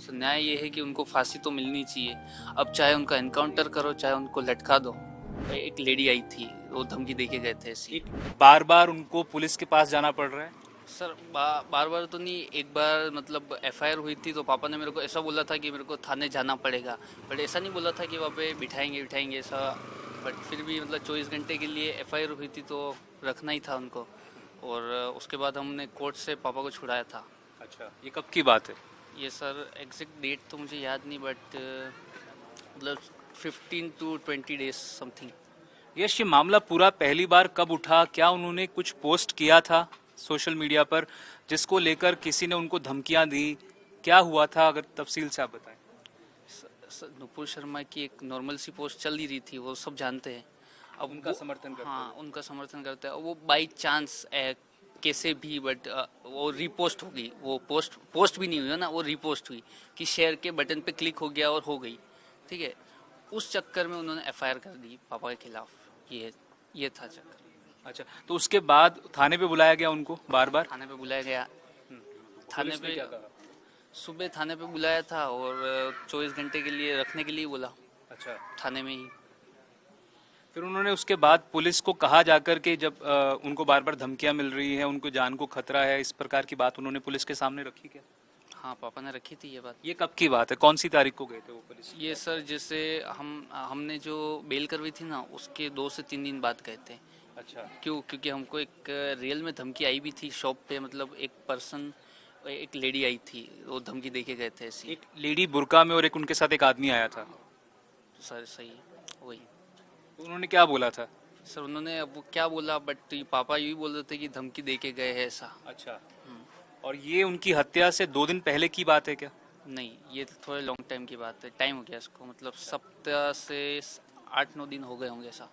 Sir न्याय ये है कि उनको फांसी तो मिलनी चाहिए। अब चाहे उनका एनकाउंटर करो, चाहे उनको लटका दो। एक लेडी आई थी, वो धमकी देके गए थे ऐसी। एक बार बार उनको पुलिस के पास जाना पड़ रहा है। सर बार बार तो नहीं, एक बार मतलब एफआईआर हुई थी तो पापा ने मेरे को ऐसा बोला था कि मेरे को थाने जाना पड़ेगा, बट ऐसा नहीं बोला था कि वहाँ पे बिठाएंगे बिठाएंगे ऐसा। बट फिर भी मतलब 24 घंटे के लिए एफआईआर हुई थी तो रखना ही था उनको। और उसके बाद हमने कोर्ट से पापा को छुड़ाया था। अच्छा, ये कब की बात है? ये सर एग्जैक्ट डेट तो मुझे याद नहीं, बट मतलब 15 to 20 days समथिंग। यश, ये मामला पूरा पहली बार कब उठा? क्या उन्होंने कुछ पोस्ट किया था सोशल मीडिया पर जिसको लेकर किसी ने उनको धमकियां दी? क्या हुआ था, अगर तफसील से आप बताएं। नुपुर शर्मा की एक नॉर्मल सी पोस्ट चल ही रही थी, वो सब जानते हैं। अब उनका समर्थन करते हाँ, हैं। उनका समर्थन करते हैं। वो बाई चांस कैसे भी, बट वो रीपोस्ट हो गई। वो पोस्ट भी नहीं हुई है ना, वो रीपोस्ट हुई कि शेयर के बटन पे क्लिक हो गया और हो गई। ठीक है, उस चक्कर में उन्होंने एफआईआर कर दी पापा के खिलाफ। ये था चक्कर। अच्छा, तो उसके बाद थाने पे बुलाया गया उनको बार बार? थाने पे बुलाया गया। थाने पुलिस ने पे क्या कहा? सुबह थाने पे बुलाया था और 24 घंटे के लिए रखने के लिए बोला, अच्छा, थाने में ही। फिर उन्होंने उसके बाद पुलिस को कहा जाकर के, जब उनको बार बार धमकियां मिल रही हैं, उनको जान को खतरा है, इस प्रकार की बात उन्होंने पुलिस के सामने रखी क्या? हाँ, पापा ने रखी थी ये बात। ये कब की बात है? कौन सी तारीख को गए थे वो पुलिस? ये सर जैसे हमने जो बेल करवाई थी ना, उसके 2 से 3 दिन बाद गए थे। अच्छा। क्योंकि हमको एक रियल में धमकी आई भी थी शॉप पे। मतलब एक लेडी आई थी, वो धमकी देके गए थे ऐसी। एक लेडी बुर्का में और एक उनके साथ एक आदमी आया था। सर सही है, वही। तो उन्होंने क्या बोला था? सर उन्होंने अब वो क्या बोला, बट पापा यही बोल रहे थे कि धमकी देके गए हैं ऐसा। अच्छा, और ये उनकी हत्या से 2 दिन पहले की बात है क्या? नहीं, ये तो थोड़े लॉन्ग टाइम की बात है। टाइम हो गया इसको, मतलब सप्ताह से 8-9 दिन हो गए होंगे ऐसा।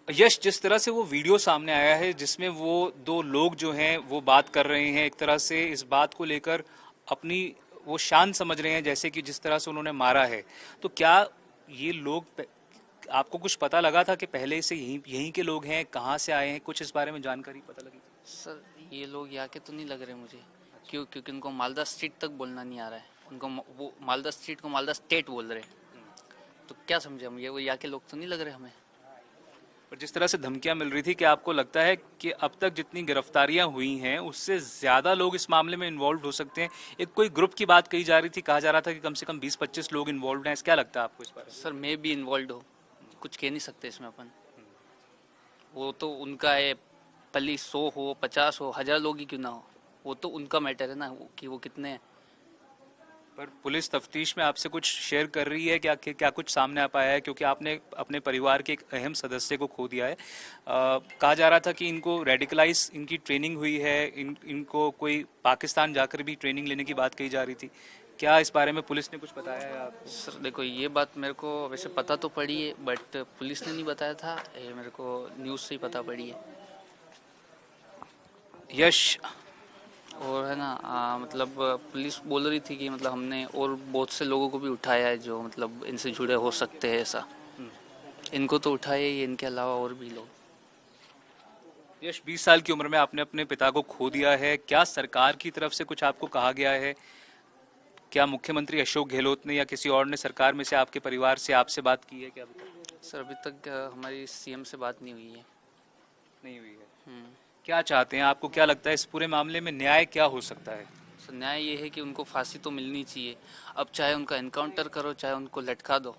यश, जिस तरह से वो वीडियो सामने आया है जिसमें वो 2 लोग जो हैं वो बात कर रहे हैं, एक तरह से इस बात को लेकर अपनी वो शान समझ रहे हैं, जैसे कि जिस तरह से उन्होंने मारा है, तो क्या ये लोग, आपको कुछ पता लगा था कि पहले से यहीं यहीं के लोग हैं, कहाँ से आए हैं, कुछ इस बारे में जानकारी पता लगी? सर ये लोग यहाँ के तो नहीं लग रहे मुझे। क्योंकि उनको मालदा स्ट्रीट तक बोलना नहीं आ रहा है उनको। वो मालदा स्ट्रीट को मालदा स्टेट बोल रहे हैं। तो क्या समझे हम, ये वो यहाँ के लोग तो नहीं लग रहे हमें। पर जिस तरह से धमकियां मिल रही थी, क्या आपको लगता है कि अब तक जितनी गिरफ्तारियां हुई हैं उससे ज्यादा लोग इस मामले में इन्वॉल्व हो सकते हैं? एक कोई ग्रुप की बात कही जा रही थी, कहा जा रहा था कि कम से कम 20-25 लोग इन्वॉल्व हैं। क्या लगता है आपको इस बारे में? सर मैं भी इन्वॉल्व हो, कुछ कह नहीं सकते इसमें अपन। वो तो उनका है, भले 100 हो, 50 हो, 1000 लोग ही क्यों ना हो, वो तो उनका मैटर है ना, कि वो कितने हैं। पर पुलिस तफ्तीश में आपसे कुछ शेयर कर रही है क्या, क्या कुछ सामने आ पाया है? क्योंकि आपने अपने परिवार के एक अहम सदस्य को खो दिया है। कहा जा रहा था कि इनको रेडिकलाइज, इनकी ट्रेनिंग हुई है, इनको कोई पाकिस्तान जाकर भी ट्रेनिंग लेने की बात कही जा रही थी। क्या इस बारे में पुलिस ने कुछ बताया है आपको? सर देखो, ये बात मेरे को वैसे पता तो पड़ी है, बट पुलिस ने नहीं बताया था ये मेरे को, न्यूज़ से ही पता पड़ी है। यश, और है ना, मतलब पुलिस बोल रही थी कि मतलब हमने और बहुत से लोगों को भी उठाया है जो मतलब इनसे जुड़े हो सकते हैं ऐसा। इनको तो उठाया ही है, इनके अलावा और भी लोग। यश, 20 साल की उम्र में आपने अपने पिता को खो दिया है। क्या सरकार की तरफ से कुछ आपको कहा गया है? क्या मुख्यमंत्री अशोक गहलोत ने या किसी और ने सरकार में से आपके परिवार से आपसे बात की है क्या अभी तक? सर अभी तक हमारी सीएम से बात नहीं हुई है। नहीं हुई है। हम्म। क्या चाहते हैं? आपको क्या लगता है इस पूरे मामले में न्याय क्या हो सकता है? सर न्याय ये है कि उनको फांसी तो मिलनी चाहिए। अब चाहे उनका एनकाउंटर करो, चाहे उनको लटका दो।